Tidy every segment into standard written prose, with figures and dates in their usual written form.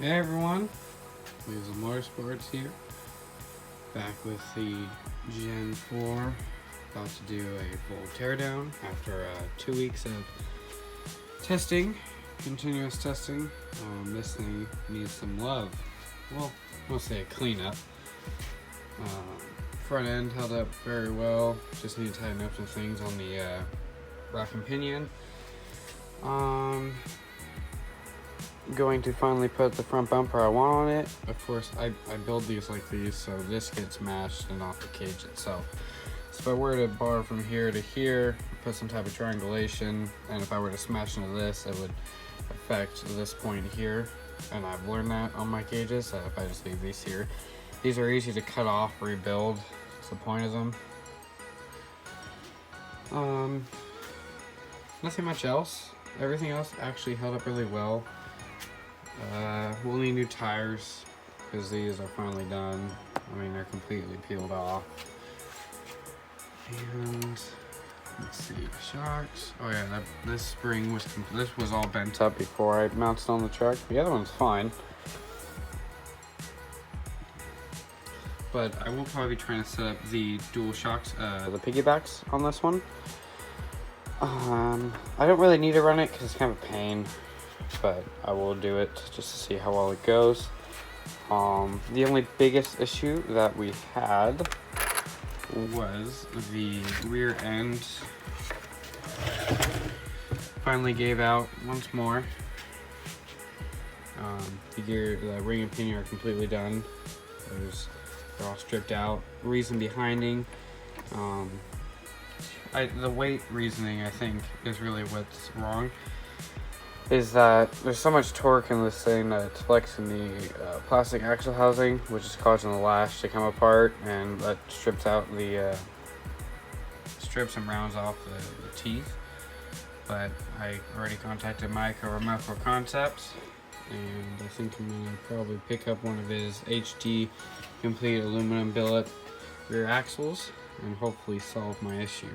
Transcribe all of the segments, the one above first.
Hey everyone, Weasel Motorsports here, back with the Gen4, about to do a full teardown after 2 weeks of testing, continuous testing. This thing needs some love. Well, I'll say a cleanup. Front end held up very well, just need to tighten up some things on the rack and pinion. Going to finally put the front bumper I want on it. Of course, I build these like these, so this gets matched and not the cage itself. So if I were to bar from here to here, put some type of triangulation, and if I were to smash into this, it would affect this point here. And I've learned that on my cages, so if I just leave these here. These are easy to cut off, rebuild. That's the point of them. Nothing much else. Everything else actually held up really well. We'll need new tires because these are finally done. I mean, they're completely peeled off. And let's see, shocks. Oh yeah, this spring was all bent up before I mounted on the truck. The other one's fine, but I will probably be trying to set up the dual shocks, the piggybacks on this one. I don't really need to run it because it's kind of a pain, but I will do it just to see how well it goes. The only biggest issue that we had was the rear end finally gave out once more. The ring and pinion are completely done. They're all stripped out. Reason behind the weight reasoning, I think, is really what's wrong. Is that there's so much torque in this thing that it's flexing the plastic axle housing, which is causing the lash to come apart, and that strips out the strips and rounds off the teeth. But I already contacted Mike over Micro Concepts, and I think I'm gonna probably pick up one of his HD complete aluminum billet rear axles and hopefully solve my issue.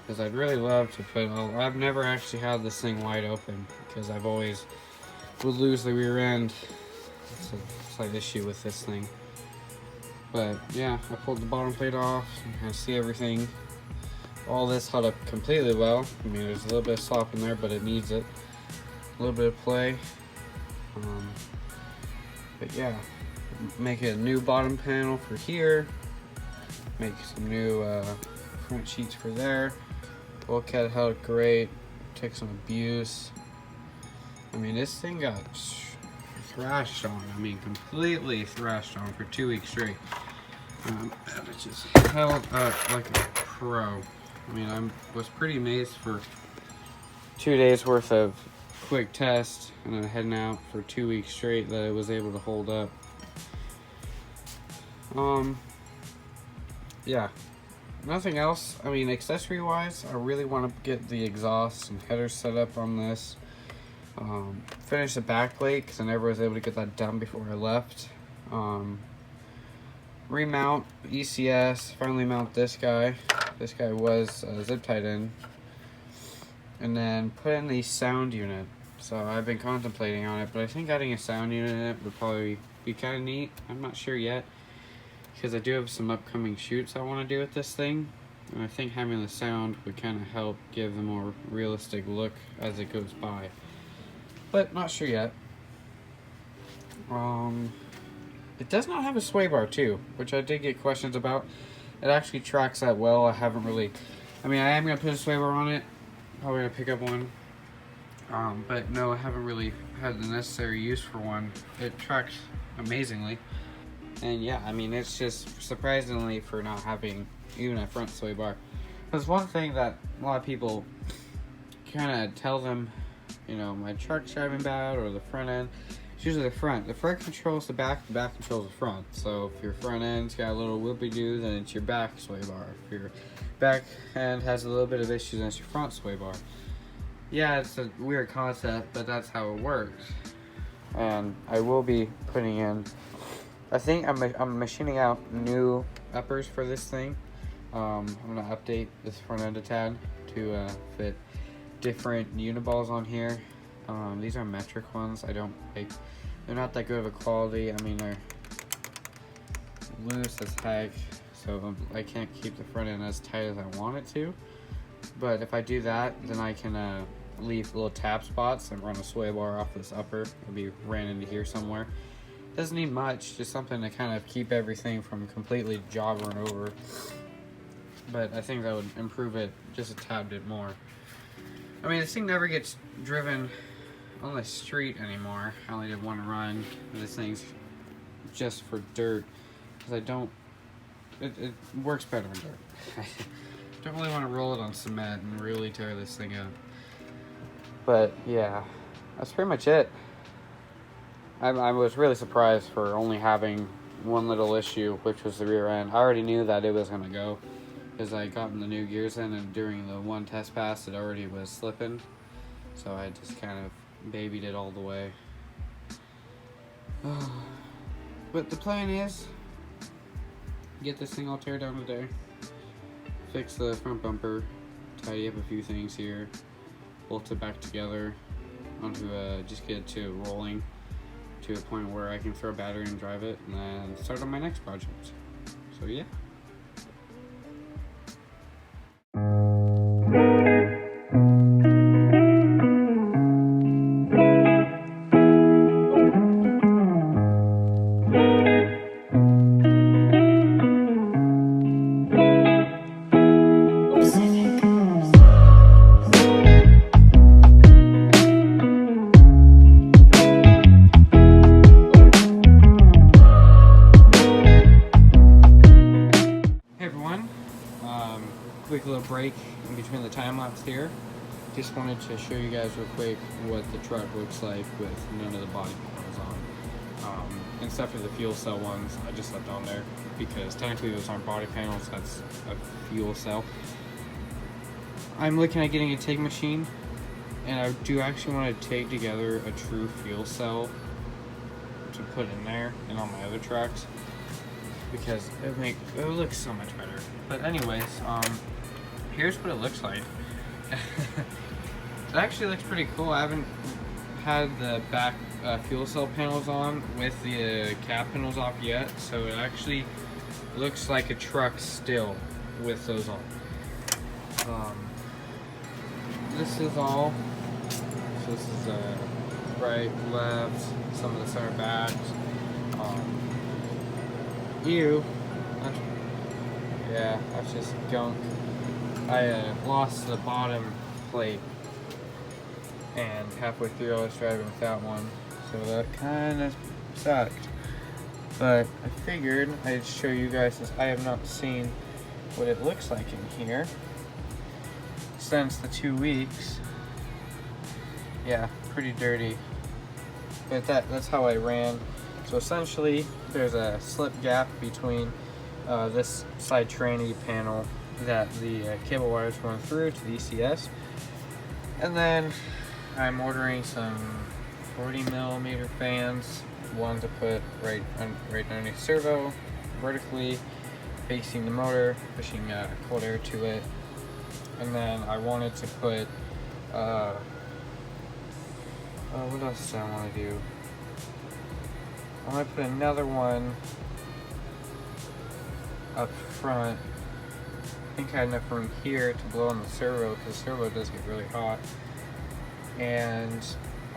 Because I'd really love to put, I've never actually had this thing wide open because I've always would lose the rear end. It's a slight issue with this thing. But yeah, I pulled the bottom plate off and I see everything. All this held up completely well. I mean, there's a little bit of slop in there, but it needs it. A little bit of play. But yeah, make a new bottom panel for here. Make some new front sheets for there. Bulkhead held great, took some abuse. I mean, this thing got thrashed on. I mean, completely thrashed on for 2 weeks straight. And it just held up like a pro. I mean, I was pretty amazed for 2 days worth of quick test and then heading out for 2 weeks straight that it was able to hold up. Yeah. Nothing else. I mean, accessory wise, I really want to get the exhaust and headers set up on this. Finish the back plate because I never was able to get that done before I left. Remount ECS, finally mount this guy. This guy was zip tied in. And then put in the sound unit. So I've been contemplating on it, but I think adding a sound unit in it would probably be kind of neat. I'm not sure yet, because I do have some upcoming shoots I want to do with this thing, and I think having the sound would kind of help give a more realistic look as it goes by, but not sure yet. It does not have a sway bar too, which I did get questions about. It actually tracks that well. I haven't really, I mean, I am going to put a sway bar on it, probably going to pick up one, but no, I haven't really had the necessary use for one. It tracks amazingly. And yeah, I mean, it's just surprisingly for not having even a front sway bar. Because one thing that a lot of people kind of tell them, you know, my truck's driving bad or the front end, it's usually the front. The front controls the back controls the front. So if your front end's got a little whoopie-doo, then it's your back sway bar. If your back end has a little bit of issues, then it's your front sway bar. Yeah, it's a weird concept, but that's how it works. And I will be putting in, I think I'm machining out new uppers for this thing. I'm gonna update this front end a tad to fit different uniballs on here. These are metric ones. I don't like They're not that good of a quality. I mean, they're loose as heck, so I can't keep the front end as tight as I want it to. But if I do that, then I can leave little tap spots and run a sway bar off this upper. It'll be ran into here somewhere. Doesn't need much, just something to kind of keep everything from completely jobbering over. But I think that would improve it just a tad bit more. I mean, this thing never gets driven on the street anymore. I only did one run. This thing's just for dirt, because I don't, it works better in dirt. I don't really want to roll it on cement and really tear this thing up. But yeah, that's pretty much it. I was really surprised for only having one little issue, which was the rear end. I already knew that it was going to go, because I got the new gears in, and during the one test pass it already was slipping. So I just kind of babied it all the way. But the plan is, get this thing all teared down today, fix the front bumper, tidy up a few things here, bolt it back together onto just get it to rolling to a point where I can throw a battery and drive it, and then start on my next project. So yeah. Quick little break in between the time lapse here. Just wanted to show you guys real quick what the truck looks like with none of the body panels on. Except for the fuel cell ones, I just left on there because technically those aren't body panels, that's a fuel cell. I'm looking at getting a TIG machine, and I do actually want to TIG together a true fuel cell to put in there and on my other trucks, because it looks so much better. But anyways, here's what it looks like. It actually looks pretty cool. I haven't had the back fuel cell panels on with the cap panels off yet, so it actually looks like a truck still with those on. This is all. So this is right, left, some of the center backs. Yeah, that's just gunk. I lost the bottom plate, and halfway through I was driving without one, so that kind of sucked. But I figured I'd show you guys, since I have not seen what it looks like in here since the 2 weeks. Yeah, pretty dirty. But that's how I ran. So essentially, there's a slip gap between this side tranny panel that the cable wires going through to the ECS, and then I'm ordering some 40mm fans, one to put right underneath the servo, vertically facing the motor, pushing cold air to it, and then I wanted to put what else do I want to do? I want to put another one up front. I think I had enough room here to blow on the servo, because the servo does get really hot. And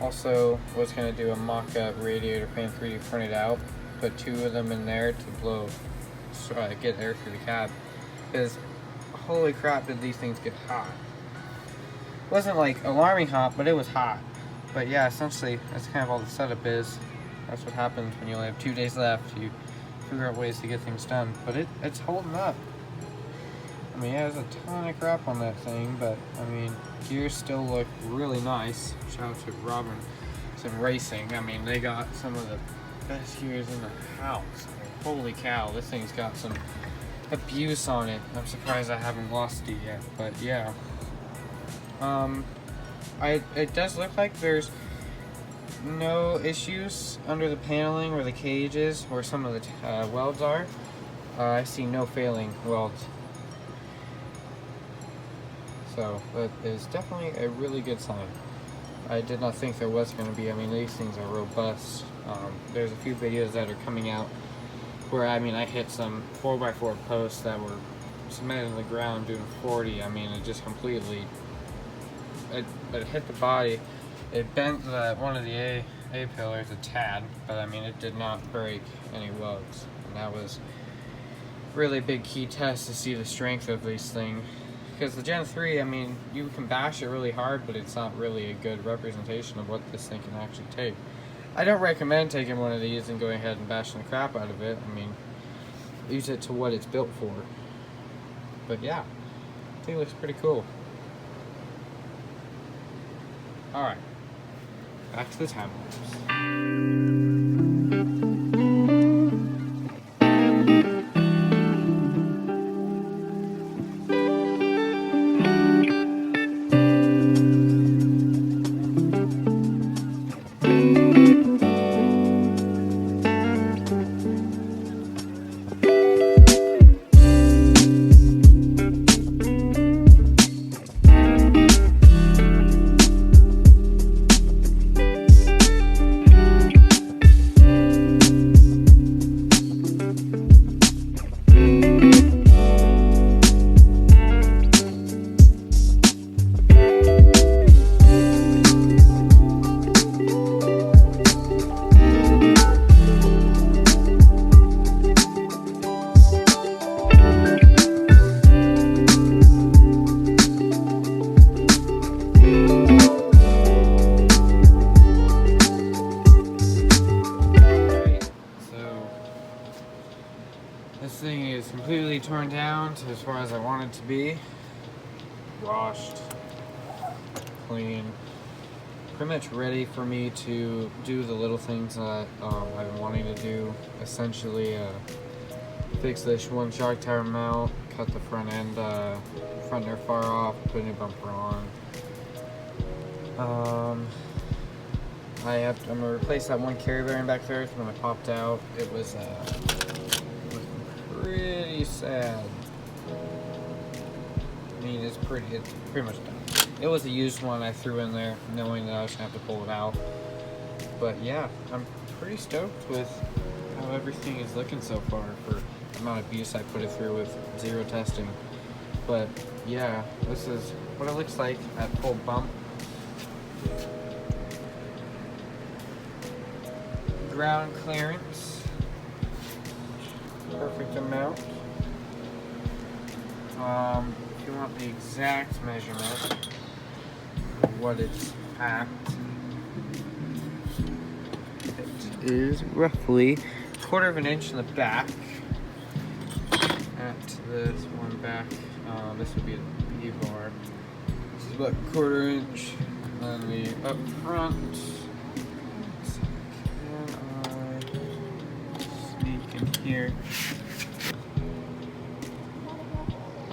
also was going to do a mock-up radiator fan 3D printed out, put 2 of them in there to blow, get air through the cab. Because holy crap, did these things get hot. It wasn't like alarming hot, but it was hot. But yeah, essentially that's kind of all the setup is. That's what happens when you only have 2 days left. You figure out ways to get things done, but it's holding up. I mean, yeah, there's a ton of crap on that thing, but I mean, gears still look really nice. Shout out to Robinson Racing. I mean, they got some of the best gears in the house. I mean, holy cow, this thing's got some abuse on it. I'm surprised I haven't lost it yet, but yeah. It does look like there's no issues under the paneling where the cage is, where some of the welds are. I see no failing welds. So that is definitely a really good sign. I did not think there was going to be. I mean, these things are robust. There's a few videos that are coming out where, I mean, I hit some 4x4 posts that were cemented in the ground doing 40. I mean, it just completely, it hit the body. It bent one of the A pillars a tad, but I mean, it did not break any lugs. And that was really big key test to see the strength of these things. Because the Gen 3, I mean, you can bash it really hard, but it's not really a good representation of what this thing can actually take. I don't recommend taking one of these and going ahead and bashing the crap out of it. I mean, use it to what it's built for. But yeah, I think it looks pretty cool. Alright, back to the time lapse. This thing is completely torn down to as far as I want it to be. Washed, clean, pretty much ready for me to do the little things that I've been wanting to do. Essentially, fix this one shock tower mount, cut the front end, front air far off, put a new bumper on. I'm gonna replace that one carry bearing back there when it popped out. It was pretty sad. I mean, it's pretty much done. It was a used one I threw in there, knowing that I was gonna have to pull it out. But yeah, I'm pretty stoked with how everything is looking so far for the amount of abuse I put it through with zero testing. But yeah, this is what it looks like at full bump. Ground clearance, perfect amount. If you want the exact measurement of what it's at, it is roughly 1/4 of an inch in the back. At this one back, this would be a B-bar. This is about 1/4 inch on the up front. Here,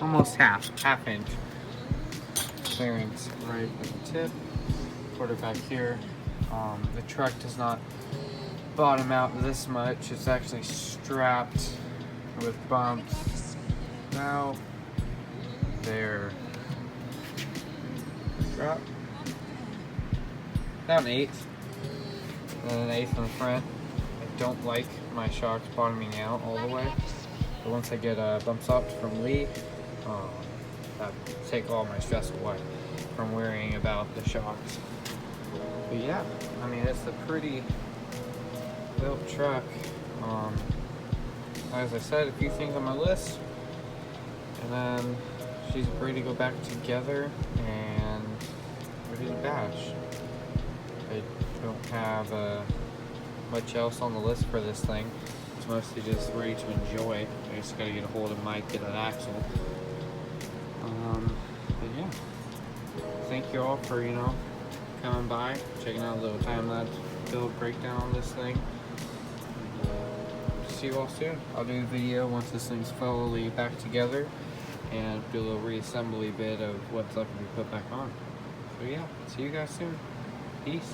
almost half inch clearance right at the tip, 1/4 back here. The truck does not bottom out this much. It's actually strapped with bumps about there. Drop about 1/8, and then 1/8 on the front. I don't like my shocks bottoming out all the way, but once I get bump stops from Lee, that take all my stress away from worrying about the shocks. But yeah, I mean, it's a pretty built truck. As I said, a few things on my list, and then she's ready to go back together and ready to bash. I don't have much else on the list for this thing. It's mostly just ready to enjoy. I just gotta get a hold of Mike, get an axle. But yeah, thank you all for, you know, coming by, checking out a little time-lapse build breakdown on this thing. See you all soon. I'll do a video once this thing's fully back together and do a little reassembly bit of what's left to be put back on. So yeah, see you guys soon. Peace.